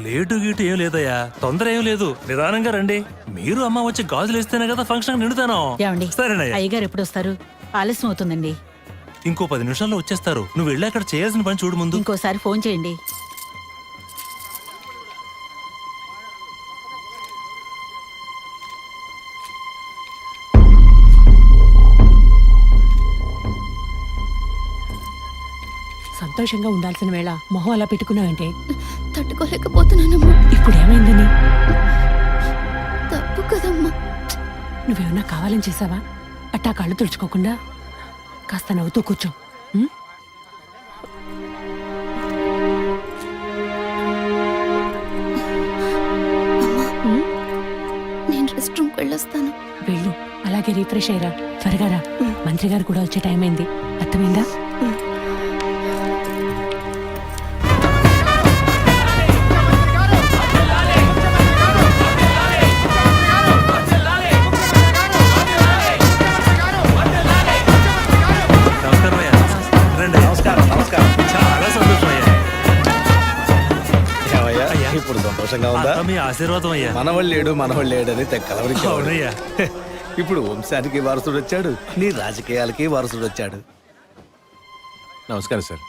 Late గీటు ఏం లేదయ్యా, తొందర ఏం లేదు, నిదానంగా రండి. మీరు అమ్మ వచ్చి గాజులు ఇస్తేనే కదా ఫంక్షన్ నిండుతాను. సరేనయ్యా. అయ్యగారు ఎప్పుడు వస్తారు? ఆలస్యం అవుతుందండి. ఇంకో 10 నిమిషాల్లో వచ్చేస్తారు. నువ్వు వెళ్ళి అక్కడ చేయాల్సిన పని చూడు ముందు. ఇంకోసారి ఫోన్ చేయండి. సంతోషంగా ఉండాల్సిన వేళ మొహం అలా పెట్టుకున్నావంటే తట్టుకోలేకపోతున్నానమ్మా. ఇప్పుడు ఏమైందని? తప్పు కదమ్మా. నువ్వేమన్నా కావాలని చేసావా? అట్టా కళ్ళు తుడుచుకోకుండా కాస్త నవ్వుతూ కూర్చో. నేను రెస్ట్ రూమ్కి వెళ్ళొస్తాను. వెళ్ళు, అలాగే రీఫ్రెష్ అయ్యరా. త్వరగా రా, మంత్రి గారు కూడా వచ్చే టైం అయింది. అర్థమైందా? ఇప్పుడు సంతోషంగా ఉందా? మీ ఆశీర్వాదం అయ్యా. మనవాళ్ళు లేడు అని తెక్కలవరికి. ఇప్పుడు వంశానికి వారసుడు వచ్చాడు, నీ రాజకీయాలకి వారసుడు వచ్చాడు. నమస్కారం సార్.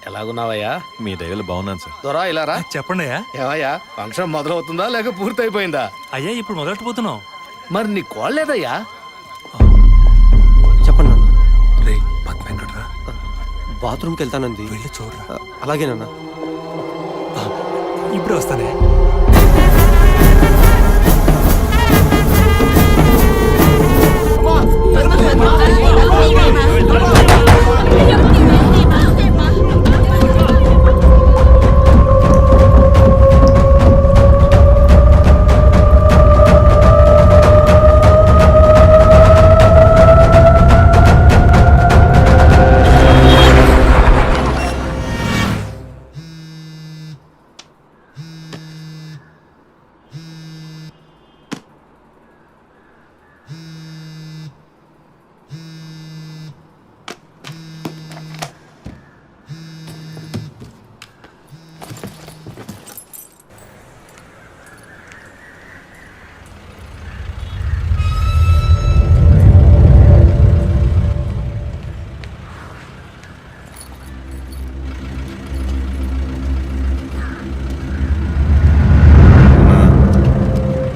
ఎలాగున్నావయ్యా? మీ దయలు బాగున్నాను సార్. దొరా ఇలా రా. చెప్పండి అయ్యా. ఏవయ్యా, ఫంక్షన్ మొదలవుతుందా లేక పూర్తయిపోయిందా? అయ్యా ఇప్పుడు మొదలెట్టబోతున్నాం. మరి నీ కోళ్ళేదయ్యా? చెప్పండి నాన్న. రే పద్మ ఎక్కడరా? బాత్రూమ్కి వెళ్తానంది. వెళ్ళి చూడరా. అలాగే నాన్న. ఇప్పుడు వస్తానే.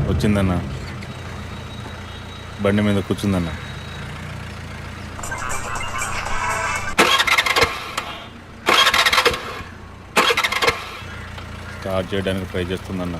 వచ్చిందన్న, బండి మీద కూర్చుందన్న. స్టార్ట్ చేయడానికి ట్రై చేస్తుందన్న.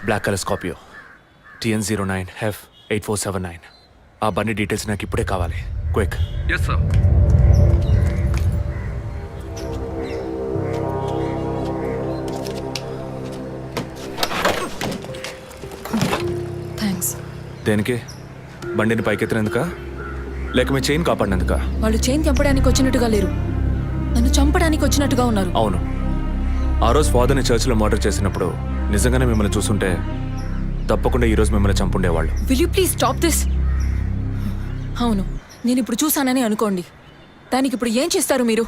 Black colour Scorpio TN09F8479. ఆ బండి డీటెయిల్స్ నాకు ఇప్పుడే కావాలి. క్విక్. Yes sir. థ్యాంక్స్. దేనికి? బండిని పైకెత్తినందుక లేక మీ చైన్ కాపాడినందుక? వాళ్ళు చైన్ చంపడానికి వచ్చినట్టుగా లేరు, నన్ను చంపడానికి వచ్చినట్టుగా ఉన్నారు. అవును, ఆ రోజు ఫాదర్ని చర్చ్లో మర్డర్ చేసినప్పుడు నిజంగానే మిమ్మల్ని చూసుంటే తప్పకుండా ఈరోజు మిమ్మల్ని చంపుండేవాళ్ళు. Will you please stop this? అవును, నేను ఇప్పుడు చూసానని అనుకోండి, దానికి ఇప్పుడు ఏం చేస్తారు మీరు?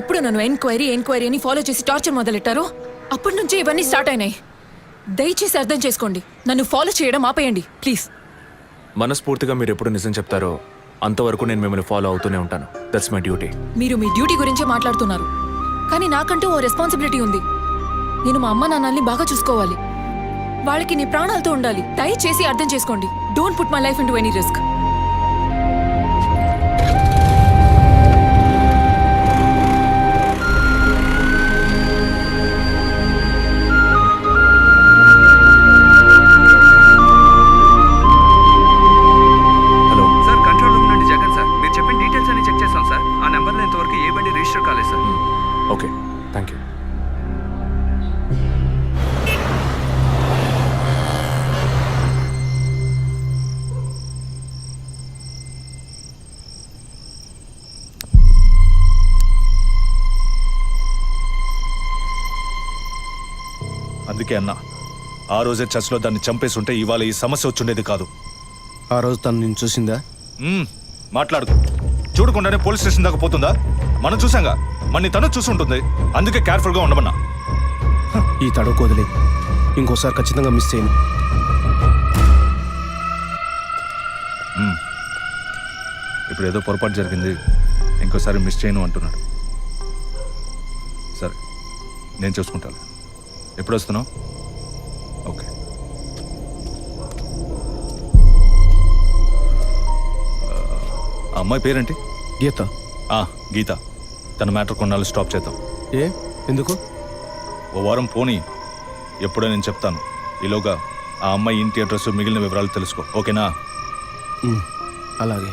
ఎప్పుడు నన్ను ఎంక్వైరీ అని ఫాలో చేసి టార్చర్ మొదలెట్టారో అప్పటి నుంచే ఇవన్నీ స్టార్ట్ అయినాయి. దయచేసి అర్థం చేసుకోండి, నన్ను ఫాలో చేయడం ఆపేయండి ప్లీజ్. మనస్ఫూర్తిగా మీరు ఎప్పుడు నిజం చెప్తారో అంతవరకు నేను మిమ్మల్ని ఫాలో అవుతూనే ఉంటాను. That's my duty. మీరు మీ డ్యూటీ గురించే మాట్లాడుతున్నారు, కానీ నాకంటూ ఓ రెస్పాన్సిబిలిటీ ఉంది. నేను మా అమ్మ నాన్నల్ని బాగా చూసుకోవాలి, వాళ్ళకి నీ ప్రాణాలతో ఉండాలి. దయచేసి అర్థం చేసుకోండి. Don't put my life into any risk. Hello sir, control room నుండి జగన్ సార్. మీరు చెప్పిన డీటెయిల్స్ అన్ని చెక్ చేశాం సార్. ఆ నెంబర్లో ఇంతవరకు ఏ బండి రిజిస్టర్ కాలేదు సార్. Okay, thank you. అందుకే అన్నా, ఆ రోజే చర్చ్లో దాన్ని చంపేసి ఉంటే ఇవాళ ఈ సమస్య వచ్చుండేది కాదు. ఆ రోజు తను నేను చూసిందా? మాట్లాడుకు. చూడకుండానే పోలీస్ స్టేషన్ దాకా పోతుందా? మనం చూసాంగా, మన తను చూసుంటుంది. అందుకే కేర్ఫుల్గా ఉండమన్నా. ఈ తడవకు వదిలే, ఇంకోసారి ఖచ్చితంగా మిస్ చేయను. ఇప్పుడు ఏదో పొరపాటు జరిగింది, ఇంకోసారి మిస్ చేయను అంటున్నాడు. సరే, నేను చూసుకుంటాను. ఎప్పుడు వస్తున్నావు? ఓకే. ఆ అమ్మాయి పేరేంటి? గీత. గీత. తన మ్యాటర్ కొన్నాళ్ళు స్టాప్ చేద్దాం. ఏ ఎందుకు? ఓ వారం పోనీ, ఎప్పుడో నేను చెప్తాను. ఈలోగా ఆ అమ్మాయి ఇంటి అడ్రస్, మిగిలిన వివరాలు తెలుసుకో. ఓకేనా? అలాగే.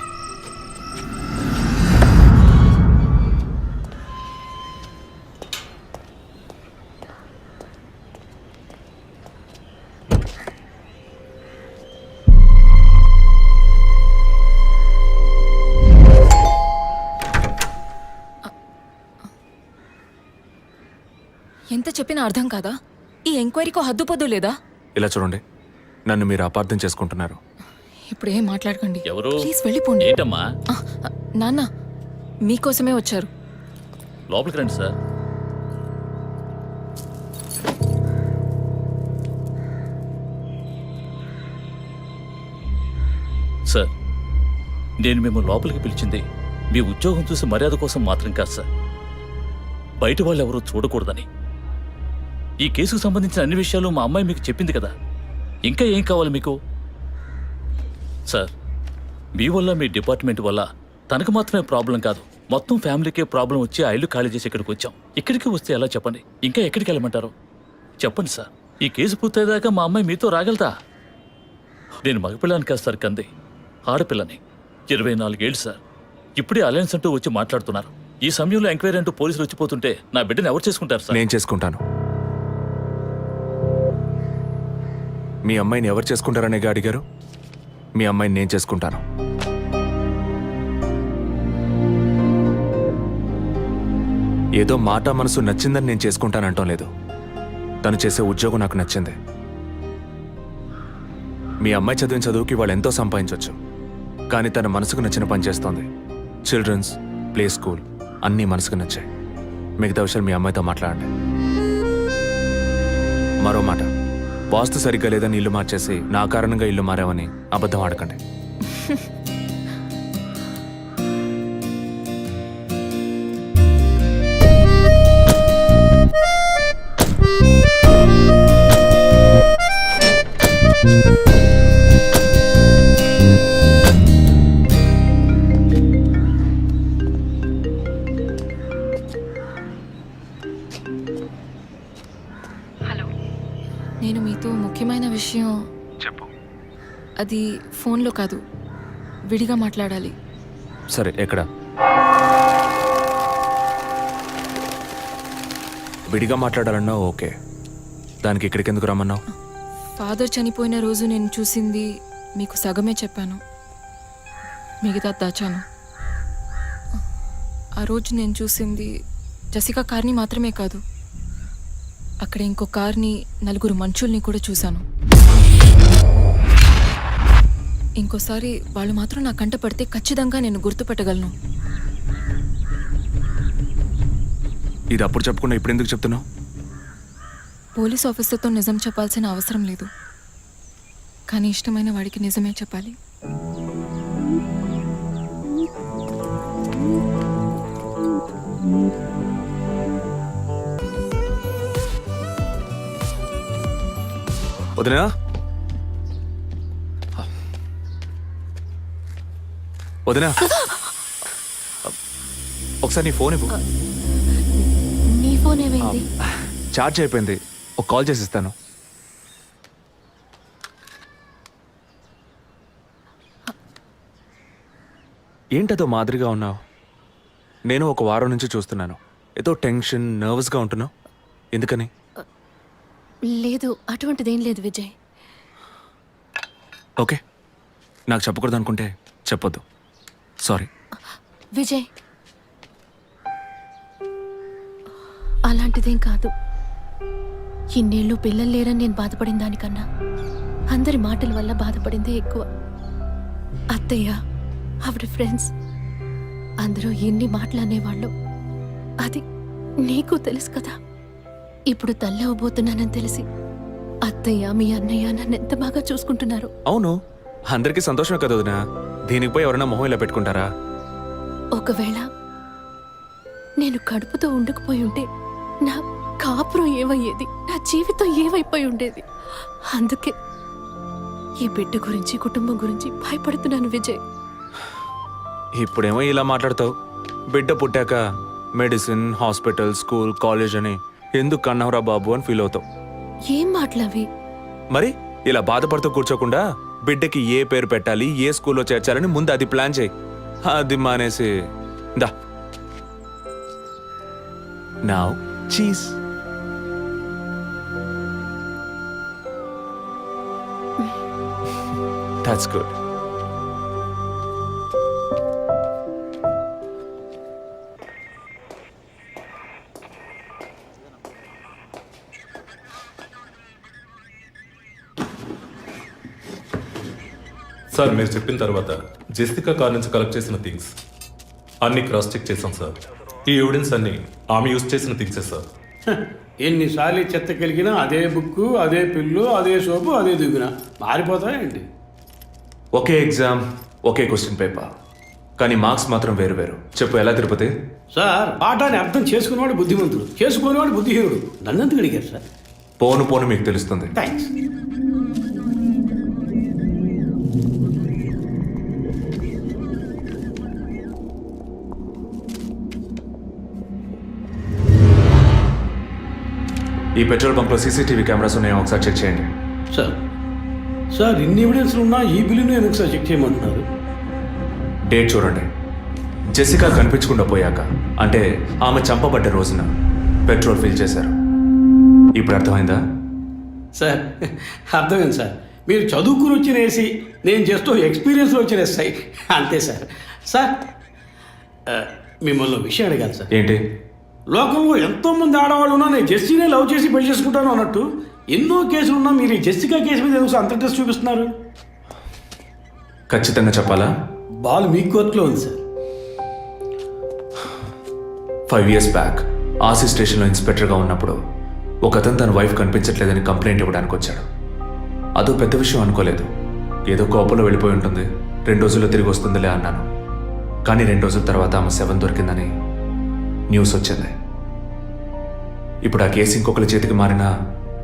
ఎంత చెప్పినా అర్థం కాదా? ఈ ఎంక్వైరీకో హద్దు పొద్దు లేదా? ఇలా చూడండి, నన్ను మీరు అపార్థం చేసుకుంటున్నారు. ఇప్పుడు ఏం మాట్లాడకండి. ఎవరు? ప్లీజ్ వెళ్ళిపోండి. ఏంటమ్మా? నాన్న మీకోసమే వచ్చారు. లోపలికి రండి సార్. సార్, నేను మిమ్మల్ని లోపలికి పిలిచింది మీ ఉద్యోగం చూసి మర్యాద కోసం మాత్రం కాదు సార్, బయట వాళ్ళు ఎవరూ చూడకూడదని. ఈ కేసుకు సంబంధించిన అన్ని విషయాలు మా అమ్మాయి మీకు చెప్పింది కదా, ఇంకా ఏం కావాలి మీకు? సార్, మీ వల్ల, మీ డిపార్ట్మెంట్ వల్ల తనకు మాత్రమే ప్రాబ్లం కాదు, మొత్తం ఫ్యామిలీకే ప్రాబ్లం వచ్చి ఆ ఇల్లు ఖాళీ చేసి ఇక్కడికి వచ్చాం. ఇక్కడికి వస్తే ఎలా చెప్పండి? ఇంకా ఎక్కడికి వెళ్ళమంటారు చెప్పండి సార్. ఈ కేసు పూర్తయ్యేదాకా మా అమ్మాయి మీతో రాగలతా? నేను మగపిల్లని కాదు సార్, కంది ఆడపిల్లని. 24 ఏళ్ళు సార్. ఇప్పుడే అలయన్స్ అంటూ వచ్చి మాట్లాడుతున్నారు. ఈ సమయంలో ఎంక్వైరీ అంటూ పోలీసులు వచ్చిపోతుంటే నా బిడ్డను ఎవరు చేసుకుంటారు సార్? నేను చేసుకుంటాను. మీ అమ్మాయిని ఎవరు చేసుకుంటారనేగా అడిగారు? మీ అమ్మాయిని నేను చేసుకుంటాను. ఏదో మాట మనసు నచ్చిందని నేను చేసుకుంటానంటాం లేదు. తను చేసే ఉద్యోగం నాకు నచ్చింది. మీ అమ్మాయి చదివిన చదువుకి వాళ్ళు ఎంతో సంపాదించవచ్చు, కానీ తన మనసుకు నచ్చిన పని చేస్తోంది. చిల్డ్రన్స్ ప్లే స్కూల్ అన్నీ మనసుకు నచ్చాయి. మిగతా విషయాలు మీ అమ్మాయితో మాట్లాడండి. మరో మాట, వాస్తు సరిగ్గా లేదని ఇల్లు మార్చేసి నా కారణంగా ఇల్లు మారావని అబద్ధం ఆడకండి. నేను మీతో ముఖ్యమైన అది ఫోన్లో కాదు, విడిగా మాట్లాడాలి. సరే, ఎక్కడ? విడిగా మాట్లాడాలన్నా ఓకే. దానికి ఇక్కడికి ఎందుకు రమ్మన్నావు? ఫాదర్ చనిపోయిన రోజు నేను చూసింది మీకు సగమే చెప్పాను, మిగతా దాచాను. ఆ రోజు నేను చూసింది జసికా కార్ని మాత్రమే కాదు, అక్కడ ఇంకో కార్ని, 4 మనుషుల్ని కూడా చూశాను. ఇంకోసారి వాళ్ళు మాత్రం నా కంట పడితే ఖచ్చితంగా నేను గుర్తుపట్టగలను. ఇది అప్పుడు చెప్పకుండా ఇప్పుడు ఎందుకు చెప్తున్నావు? పోలీస్ ఆఫీసర్తో నిజం చెప్పాల్సిన అవసరం లేదు, కానీ ఇష్టమైన వాడికి నిజమే చెప్పాలి. వదినా, వదినా, ఒకసారి నీ ఫోన్ ఇవ్వు. నీ ఫోన్ ఏమైంది? ఛార్జ్ అయిపోయింది, ఒక కాల్ చేసి ఇస్తాను. ఏంటదో మాదిరిగా ఉన్నావు? నేను ఒక వారం నుంచి చూస్తున్నాను, ఏదో టెన్షన్, నర్వస్గా ఉంటున్నావు. ఎందుకని? లేదు, అటువంటిదేం లేదు విజయ్. ఓకే, నాకు చెప్పకూడదు అనుకుంటే చెప్పొద్దు. సారీ. విజయ్, అలాంటిదేం కాదు. ఇన్నేళ్ళు పిల్లలు లేరని నేను బాధపడిన దానికన్నా అందరి మాటల వల్ల బాధపడిందే ఎక్కువ. అత్తయ్య, ఆవిడ ఫ్రెండ్స్ అందరూ ఎన్ని మాటలు అనేవాళ్ళు, అది నీకు తెలుసు కదా. ఇప్పుడు తల్లవబోతున్నానని తెలిసి అత్తయ్య, మీ అన్నయ్య నన్ను ఎంత బాగా చూసుకుంటున్నారు. అవును, అందరికీ సంతోషమే కదా వదినా. దీనికి పోయి ఎవరైనా మొహం ఇలా పెట్టుకుంటారా? ఒకవేళ నేను కడుపుతో ఉండకపోయి ఉంటే నా కాపురం ఏమయ్యేది, నా జీవితం ఏమైపోయి ఉండేది. అందుకే ఈ బిడ్డ గురించి, కుటుంబం గురించి భయపడుతున్నాను విజయ్. ఇప్పుడేమో ఇలా మాట్లాడతావు. బిడ్డ పుట్టాక మెడిసిన్, హాస్పిటల్, స్కూల్, కాలేజ్ అని ఎందుకు కన్నావురా బాబు అని ఫీల్ అవుతావు. ఏం మాటలవి? మరి ఇలా బాధపడుతూ కూర్చోకుండా బిడ్డకి ఏ పేరు పెట్టాలి, ఏ స్కూల్లో చేర్చాలని ముందు అది ప్లాన్ చేయి. అది మానేసి దా నౌ చీజ్. That's good. సార్, మీరు చెప్పిన తర్వాత జెసికా కార్ నుంచి కలెక్ట్ చేసిన థింగ్స్ అన్ని క్రాస్ చెక్ చేశాం సార్. ఈ ఎవిడెన్స్ అన్ని ఆమె యూజ్ చేసిన థింగ్సే సార్. ఎన్నిసార్లు చెత్త కలిగినా అదే బుక్కు, అదే పిల్లు, అదే సోపు, అదే దువ్విన మారిపోతాయండి. ఒకే ఎగ్జామ్, ఒకే క్వశ్చన్ పేపర్, కానీ మార్క్స్ మాత్రం వేరు వేరు. చెప్పు, ఎలా తిరుపతి? సార్, పాఠాన్ని అర్థం చేసుకునేవాడు బుద్ధిమంతుడు, చేసుకునేవాడు బుద్ధిహీనుడు. నన్నెందుకు అడిగారు సార్? పోను పోను మీకు తెలుస్తుంది. థ్యాంక్స్. ఈ పెట్రోల్ బంక్లో సీసీటీవీ కెమెరాస్ ఉన్నాయో ఒకసారి చెక్ చేయండి. సార్, సార్, ఇన్ని ఎవిడెన్స్లు ఉన్నా ఈ బిల్లును ఎందుకు సార్ చెక్ చేయమంటున్నారు? డేట్ చూడండి. జెసికా కనిపించకుండా పోయాక, అంటే ఆమె చంపబడ్డ రోజున పెట్రోల్ ఫిల్ చేశారు. ఇప్పుడు అర్థమైందా? సార్, అర్థమైంది సార్. మీరు చదువుకుని వచ్చిన ఏసీ, నేను జస్ట్ ఎక్స్పీరియన్స్లో వచ్చిన ఎస్ఐ, అంతే సార్. సార్, మిమ్మల్ని విషయం అడగాలి సార్. ఏంటి? లోకంలో ఎంతోమంది ఆడవాళ్ళు ఉన్నా నేను జెస్సీనే లవ్ చేసి పెళ్లి చేసుకుంటాను అన్నట్టు ఎన్నో కేసులు ఉన్నా మీరు ఈ జెస్సికా కేసు మీద ఎందుకు అంత ఇంట్రెస్ట్ చూపిస్తున్నారు? ఖచ్చితంగా చెప్పాలా? బాల్ మీ కోర్టులో ఉంది సార్. 5 years బ్యాక్ ఆర్సీ స్టేషన్లో ఇన్స్పెక్టర్గా ఉన్నప్పుడు ఒకతను తన వైఫ్ కనిపించట్లేదని కంప్లైంట్ ఇవ్వడానికి వచ్చాడు. అదో పెద్ద విషయం అనుకోలేదు. ఏదో కోపంలో వెళ్ళిపోయి ఉంటుంది, 2 రోజుల్లో తిరిగి వస్తుందిలే అన్నాను. కానీ 2 రోజుల తర్వాత ఆమె శవం దొరికిందని న్యూస్ వచ్చింది. ఇప్పుడు ఆ కేసు ఇంకొకరి చేతికి మారినా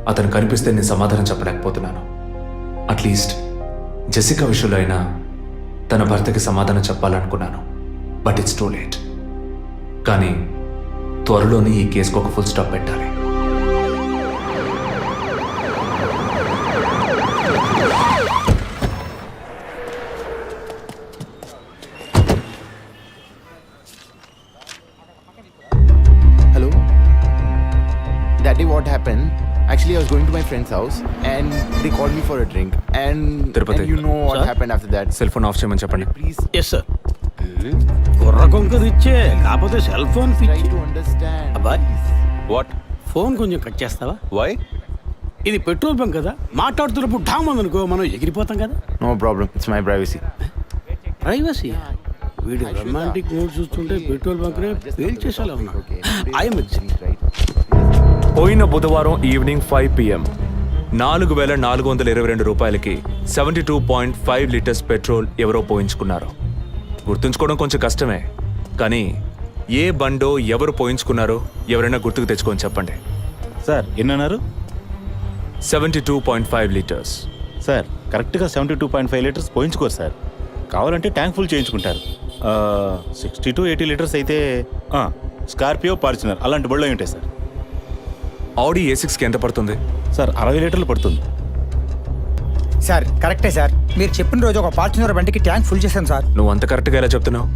అతను కనిపిస్తే నేను సమాధానం చెప్పలేకపోతున్నాను. అట్లీస్ట్ జెసికా విషయంలో అయినా తన భర్తకి సమాధానం చెప్పాలనుకున్నాను. But it's too late. కానీ త్వరలోనే ఈ కేసుకు ఒక ఫుల్ స్టాప్ పెట్టాలి. day what happened, actually I was going to my friend's house and they called me for a drink and Tirupati. you know what Sir? happened after that. Cell phone off చేయమని చెప్పండి. Please yes sir. కుర్ర కొంకది ఇచ్చే కాకపోతే cell phone try పిచ్చి. to understand. అబ్బాయ్ what phone కొంచెం cut చేస్తావా? వై? ఇది పెట్రోల్ బంక్ కదా, మాట్లాడుతున్నప్పుడు ఠామ్ అనుకో మనం ఎగిరిపోతాం కదా. No problem, it's my privacy. Privacy. వీడి రొమాంటిక్ మూడ్ చూస్తుంటే పెట్రోల్ బంక్ నే ఫెయిల్ చేసేలా ఉన్నాడు. I'm Right? పోయిన బుధవారం ఈవినింగ్ 5 PM 4,422 రూపాయలకి 72.5 లీటర్స్ పెట్రోల్ ఎవరో పోయించుకున్నారు. గుర్తుంచుకోవడం కొంచెం కష్టమే, కానీ ఏ బండో ఎవరు పోయించుకున్నారో ఎవరైనా గుర్తుకు తెచ్చుకొని చెప్పండి. సార్ ఎన్నన్నారు? 72.5 లీటర్స్. సార్ కరెక్ట్గా 72.5 లీటర్స్ పోయించుకోరు సార్. కావాలంటే ట్యాంక్ ఫుల్ చేయించుకుంటారు. 60 to 80 లీటర్స్ అయితే స్కార్పియో, ఫార్చునర్ అలాంటి బళ్ళు అయి ఉంటాయి సార్. ఆడి A6కి ఎంత పడుతుంది? సార్ 60 లీటర్లు పడుతుంది. సార్ కరెక్టే సార్. మీరు చెప్పిన రోజు ఒక ఫార్చునర్ బండికి ట్యాంక్ ఫుల్ చేశాను సార్. నువ్వు అంత కరెక్ట్గా ఎలా చెప్తున్నావు?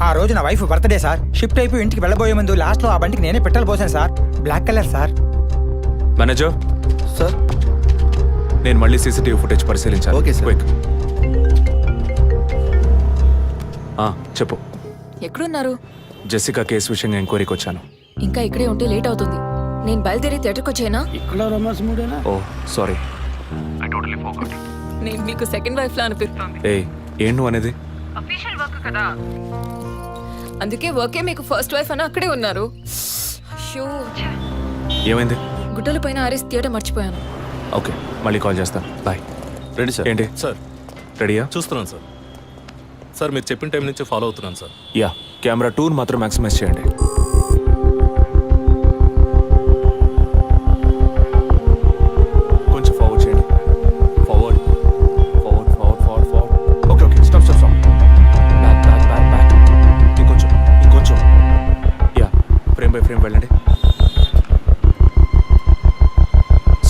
ఆ రోజు నా వైఫ్ బర్త్డే సార్. షిఫ్ట్ అయిపోయి ఇంటికి వెళ్ళబోయే ముందు లాస్ట్లో ఆ బండికి నేనే పెట్రోల్ పోసాను sir. Black colour sir. Manager Sir? నేను మళ్ళీ సీసీటీవీ ఫుటేజ్ పరిశీలించాలి. Okay, sir. Quick. చెప్పు. ఎక్కడున్నారు? జెసికా కేసు విషయంగా ఎంక్వైరీకి వచ్చాను. ఇంకా ఇక్కడే ఉంటే లేట్ అవుతుంది. నేను బయలుదేరి థియేటర్కి వచ్చేనా? ఇక్కడ రొమాన్స్ మూడేనా? ఓ సారీ. నేను మీకు సెకండ్ వైఫ్ లా అనిపిస్తుంది. ఏం నువ్వు అనేది? అఫీషియల్ వర్క్ కదా, అందుకే వర్కే మీకు ఫస్ట్ వైఫ్ అని అక్కడే ఉన్నారు. అయ్యో, ఏమైంది? గుడ్డల పైన ఆరేసి థియేటర్ మర్చిపోయాను. ఓకే, మళ్ళీ కాల్ చేస్తాను. బాయ్. Ready sir. ఏంటి సార్ రెడీయా? చూస్తున్నాను సార్. సార్ మీరు చెప్పిన టైం నుంచి ఫాలో అవుతున్నాను సార్. యా, కెమెరా 2 మాత్రం మ్యాక్సిమైజ్ చేయండి. కొంచెం ఫార్వర్డ్ చేయండి. Forward forward forward forward forward. Okay okay, stop stop stop. Back back back back. ఇంకొంచెం ఇంకొంచెం. యా, ఫ్రేమ్ బై ఫ్రేమ్ వెళ్ళండి.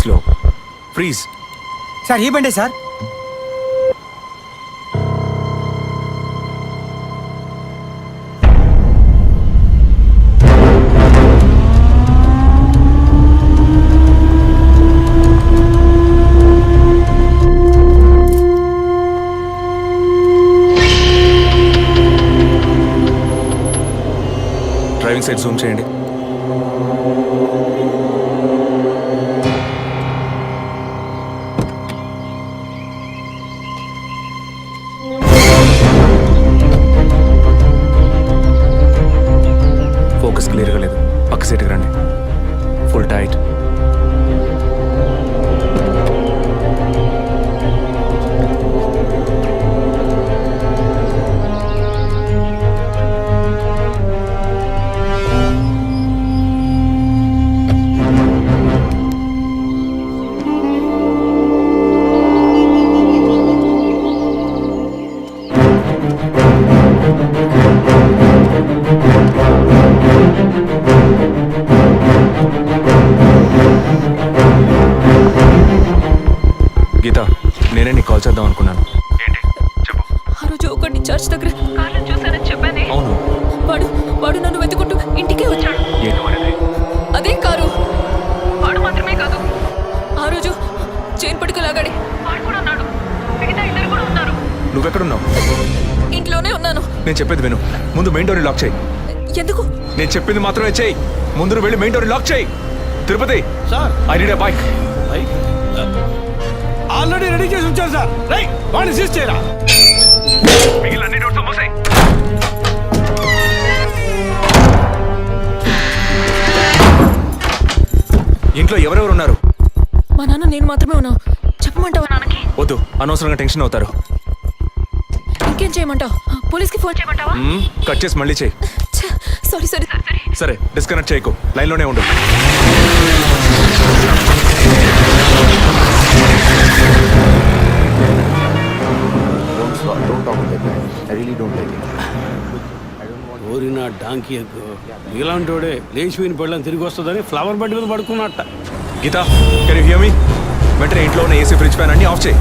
స్లో. ఫ్రీజ్. సార్ ఈ బండే సార్. డ్రైవింగ్ సైడ్ జూమ్ చేయండి. ఫోకస్ క్లియర్గా లేదు. పక్క సీట్కి రండి. Full tight. గీత, నేనే నీకు కాల్ చేద్దాం అనుకున్నాను. ఆ రోజు ఒకటి చర్చ్ దగ్గర కార్లో చూసానని చెప్పానే. అవును. వాడు నన్ను వెతుకుంటూ ఇంటికే వచ్చాడు. అదే కారు. వాడు మాత్రమే కాదు, ఆ రోజు చైన్ పట్టుకు లాగాడి వాడు కూడా ఉన్నాడు. మిగతా ఇద్దరు కూడా ఉన్నారు. నువ్వెక్కడున్నావు? ఇంట్లోనే ఉన్నాను. నేను చెప్పేది విను. ముందు మెయిన్ డోర్ని లాక్ చేయి. ఎందుకు? నేను చెప్పింది మాత్రమే చేయి. ముందు నువ్వు వెళ్ళి మెయిన్ డోర్ని లాక్ చేయి. Tirupati, sir I need a bike. Already ready చేసి ఉంచారు సార్. రైట్, వాడిని సీజ్ చేయరా. ఇంట్లో ఎవరెవరు ఉన్నారు? మా నాన్న నేను మాత్రమే ఉన్నావు. చెప్పమంటావా నాన్నకి? వద్దు, అనవసరంగా టెన్షన్ అవుతారు. ఇంకేం చేయమంటావు? పోలీస్కి ఫోన్ చేయమంటావా? కట్ చేసి మళ్ళీ చేయి. Sorry sorry sorry. సరే, డిస్కనెక్ట్ చేయకు, లైన్లోనే ఉండు. Don't talk like that. I really don't like it. ఓరినా డాంకీ ఎగ్గు. ఇలాంటోడే లేచిపోయిన పెళ్ళని తిరిగి వస్తుందని ఫ్లవర్ బెడ్ మీద పడుకున్నట్ట. Geeta, can you hear me? వెంటనే ఇంట్లో ఉన్న ఏసీ, ఫ్రిడ్జ్, ఫ్యాన్ అన్ని ఆఫ్ చేయి.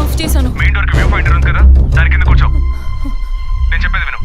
ఆఫ్ చేశాను. మెయిన్ డోర్కి వ్యూ పాయింట్ ఉంది కదా, దాని కింద కూర్చో. నేను చెప్పేది విను.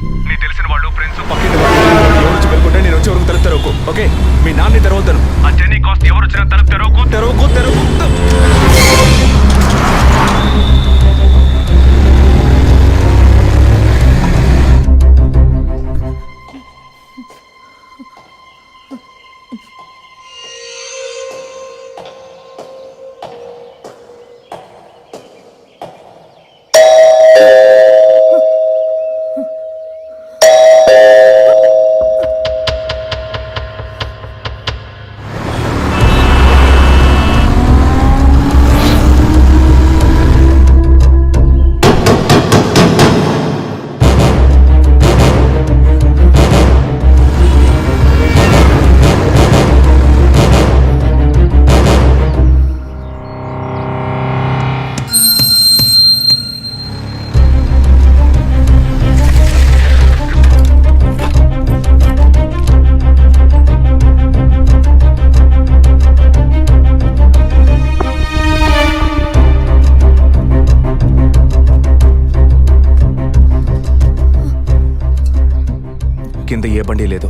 లేదు.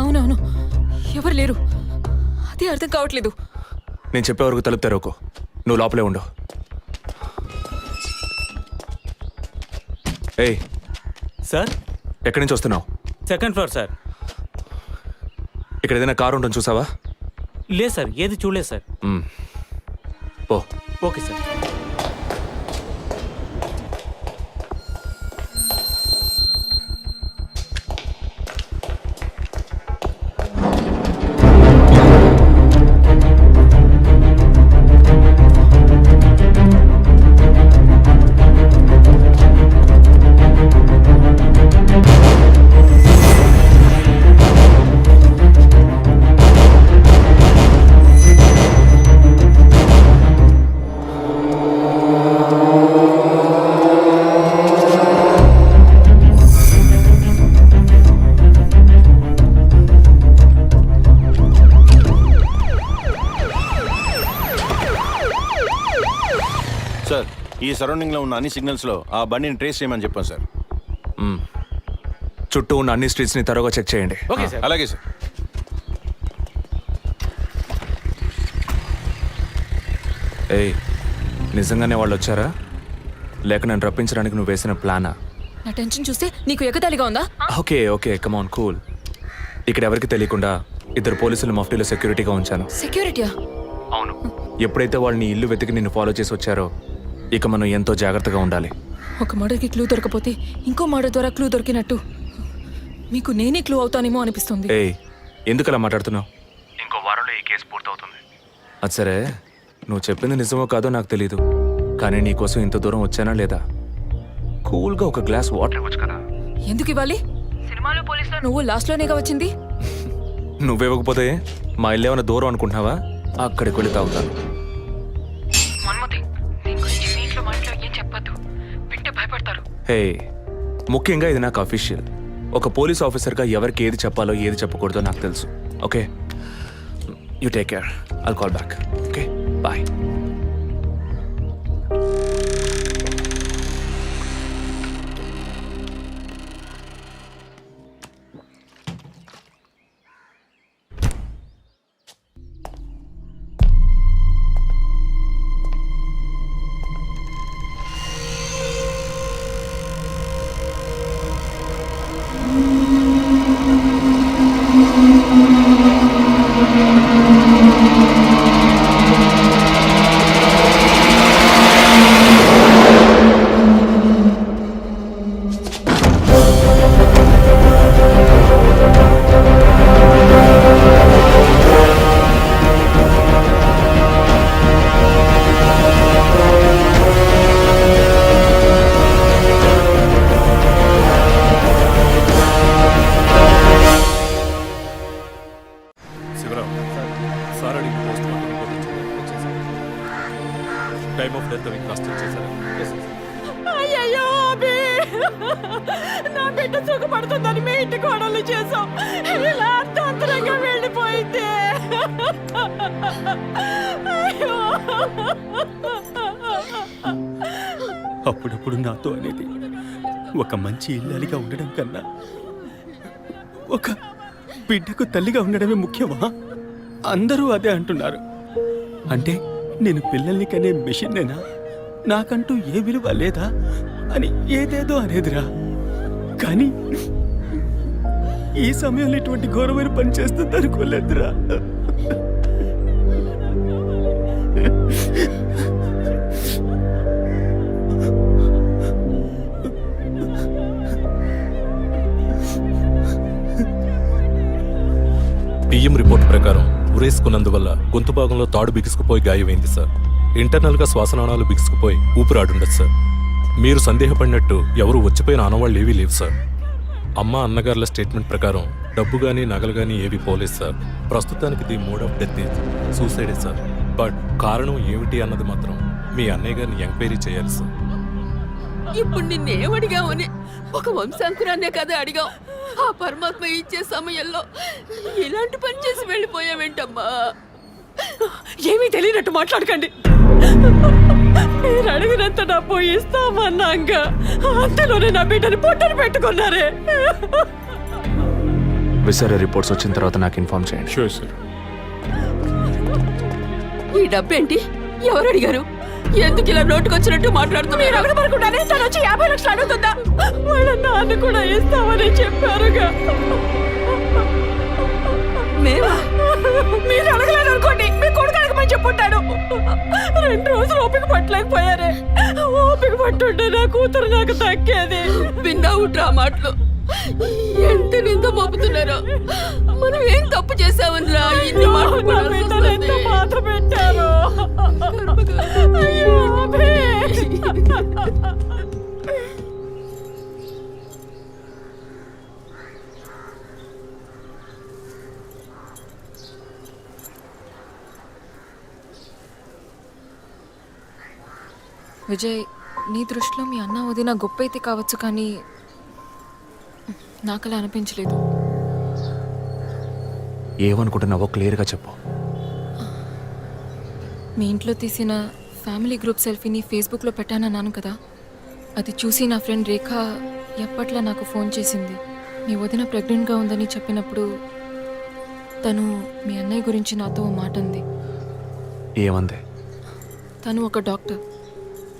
అవునవును, ఎవరు లేరు. అదే అర్థం కావట్లేదు. నేను చెప్పే వరకు తలుపు తెరవకు. నువ్వు లోపలే ఉండు. ఏయ్ సార్, ఎక్కడి నుంచి వస్తున్నావు? Second floor sir. ఇక్కడ ఏదైనా కారు ఉంటుంది చూసావా? లేదు సార్, ఏది చూడలేదు సార్. పో. Okay sir. సార్, ఈ సరౌండింగ్లో ఉన్న అన్ని సిగ్నల్స్లో ఆ బండిని ట్రేస్ చేయమని చెప్పాను సార్. చుట్టూ ఉన్న అన్ని స్ట్రీట్స్ని తరోగా చెక్ చేయండి. Okay sir. అలాగే సార్. ఏయ్, నిజంగానే వాళ్ళు వచ్చారా లేక నన్ను రప్పించడానికి నువ్వు వేసిన ప్లానా? నా టెన్షన్ చూస్తే నీకు ఎగతాళిగా ఉందా? ఓకే ఓకే, కమాన్ కూల్. ఇక్కడ ఎవరికి తెలియకుండా 2 పోలీసులు మఫ్టీలో సెక్యూరిటీగా ఉంచాను. సెక్యూరిటీయా? అవును. ఎప్పుడైతే వాళ్ళని ఇల్లు వెతికి నిన్ను ఫాలో చేసి వచ్చారో ఇక మనం ఎంతో జాగ్రత్తగా ఉండాలి. ఒక మర్డర్కి క్లూ దొరకపోతే ఇంకో మర్డర్ ద్వారా క్లూ దొరికినట్టు మీకు నేనే క్లూ అవుతానేమో అనిపిస్తుంది. ఏయ్, ఎందుకు అలా మాట్లాడుతున్నావు? ఇంకో వారంలో ఈ కేసు పూర్తవుతుంది. అది సరే, నువ్వు చెప్పింది నిజమో కాదో నాకు తెలీదు, కానీ నీకోసం ఇంత దూరం వచ్చానా లేదా? కూల్గా ఒక గ్లాస్ వాటర్ ఇవ్వచ్చు కదా. ఎందుకు ఇవ్వాలి? సినిమాలో పోలీసులో నువ్వు లాస్ట్లోనేగా వచ్చింది. నువ్వివ్వకపోతే మా ఇల్లు ఏమైనా దూరం అనుకుంటున్నావా? అక్కడికి వెళ్ళి తాగుతాను. హే, ముఖ్యంగా ఇది నాకు అఫీషియల్. ఒక పోలీస్ ఆఫీసర్గా ఎవరికి ఏది చెప్పాలో ఏది చెప్పకూడదో నాకు తెలుసు. Okay, you take care. I'll call back. Okay, bye. Time of death cross check చేశారా? అయ్యయ్యో అబే, నా బిడ్డ సుఖపడుతుందని మీ ఇంటి కోడలు చేసాం. ఇలా అర్థాంతరంగా వెళ్ళిపోయింది. అయ్యో. అప్పుడప్పుడు నాతో అనేది ఒక మంచి ఇల్లాలిగా ఉండడం కన్నా ఒక బిడ్డకు తల్లిగా ఉండడమే ముఖ్యమా? అందరూ అదే అంటున్నారు. అంటే నేను పిల్లల్ని కనే మెషిన్నేనా? నాకంటూ ఏ విలువ లేదా అని ఏదేదో అనేదిరా. కానీ ఈ సమయంలో ఇటువంటి ఘోరమైన పని చేస్తుంది అనుకోలేదురా. పిఎం రిపోర్ట్ ప్రకారం ఉరేసుకున్నందువల్ల గొంతు భాగంలో తాడు బిగుసుకుపోయి గాయమైంది సార్. ఇంటర్నల్గా శ్వాసనాళాలు బిగుసుకుపోయి ఊపిరాడుండదు సార్. మీరు సందేహపడినట్టు ఎవరు వచ్చిపోయిన ఆనవాళ్ళు ఏవీ లేవు సార్. అమ్మ అన్నగారుల స్టేట్మెంట్ ప్రకారం డబ్బు కానీ నగలు కానీ ఏవి పోలేదు సార్. ప్రస్తుతానికి the mode of death is సూసైడే సార్. బట్ కారణం ఏమిటి అన్నది మాత్రం మీ అన్నయ్య గారిని ఎంక్వైరీ చేయాలి సార్. ఇప్పుడు నిన్నేమడిగామని ఒక వంశాంకురాన్నే కదా అడిగాం. ఆ పరమాత్మ ఇచ్చే సమయంలో ఇలాంటి పని చేసి వెళ్ళిపోయావేంటమ్మా? ఏమీ తెలియనట్టు మాట్లాడకండి. మీరు అడిగినంత డబ్బు ఇస్తామన్నాక అంతలోనే నా బిడ్డని పొట్టను పెట్టుకున్నారే. విసరే రిపోర్ట్స్ వచ్చిన తర్వాత నాకు ఇన్ఫార్మ్ చేయండి. Sure sir. ఈ డబ్బేంటి? ఎవరు అడిగారు? ఎందుకు ఇలా నోటుకొచ్చినట్టు మాట్లాడుతూ మీరు అడగబడుకుంటానే తను వచ్చి 50 లక్షలు అడుగుతుందా? వాళ్ళ నాన్న కూడా ఇస్తామని చెప్పారుగా. మేమా? మీరు అడగలేదు అనుకోండి, మీ కొడుకు అడగమని చెప్పుంటాడు. 2 రోజులు ఓపిక పట్టలేకపోయారే. ఓపిక పట్టుంటే నా కూతురు నాకు దక్కేది. విన్నావుట్రా మాటలు ఎంత నింద మోపుతున్నారో. మనం ఏం తప్పు చేసామనిరా ఇన్ని మాటలు ఎంత మాత్రం పెట్టారు. అయ్యో విజయ్, నీ దృష్టిలో మీ అన్న వదిన గొప్ప అయితే కావచ్చు, కానీ నాకు అలా అనిపించలేదు. ఏమనుకుంటున్నావో క్లియర్గా చెప్పు. మీ ఇంట్లో తీసిన ఫ్యామిలీ గ్రూప్ సెల్ఫీని ఫేస్బుక్లో పెట్టానన్నాను కదా, అది చూసి నా ఫ్రెండ్ రేఖ ఎప్పట్లా నాకు ఫోన్ చేసింది. మీ వదిన ప్రెగ్నెంట్గా ఉందని చెప్పినప్పుడు తను మీ అన్నయ్య గురించి నాతో ఓ మాట అంది. ఏమంది? తను ఒక డాక్టర్.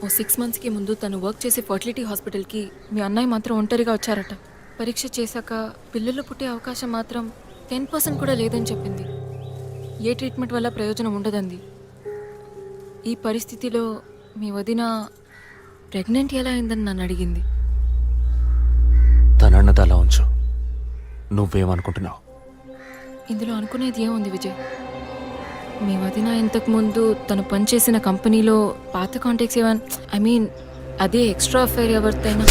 ఓ 6 మంత్స్కి ముందు తను వర్క్ చేసే ఫర్టిలిటీ హాస్పిటల్కి మీ అన్నయ్య మాత్రం ఒంటరిగా వచ్చారట. పరీక్ష చేశాక పిల్లలు పుట్టే అవకాశం మాత్రం 10% కూడా లేదని చెప్పింది. ఏ ట్రీట్మెంట్ వల్ల ప్రయోజనం ఉండదంది. ఈ పరిస్థితిలో మీ వదిన ప్రెగ్నెంట్ ఎలా అయిందని నన్ను అడిగింది. తనన్నది అలా ఉంచు. నువ్వేమనుకుంటున్నావు? ఇందులో అనుకునేది ఏముంది విజయ్? మీ వదిన ఇంతకుముందు తను పనిచేసిన కంపెనీలో పాత కాంటాక్ట్స్ ఏమన్నా, ఐ మీన్ అదే ఎక్స్ట్రా అఫైర్ ఎవరితైనా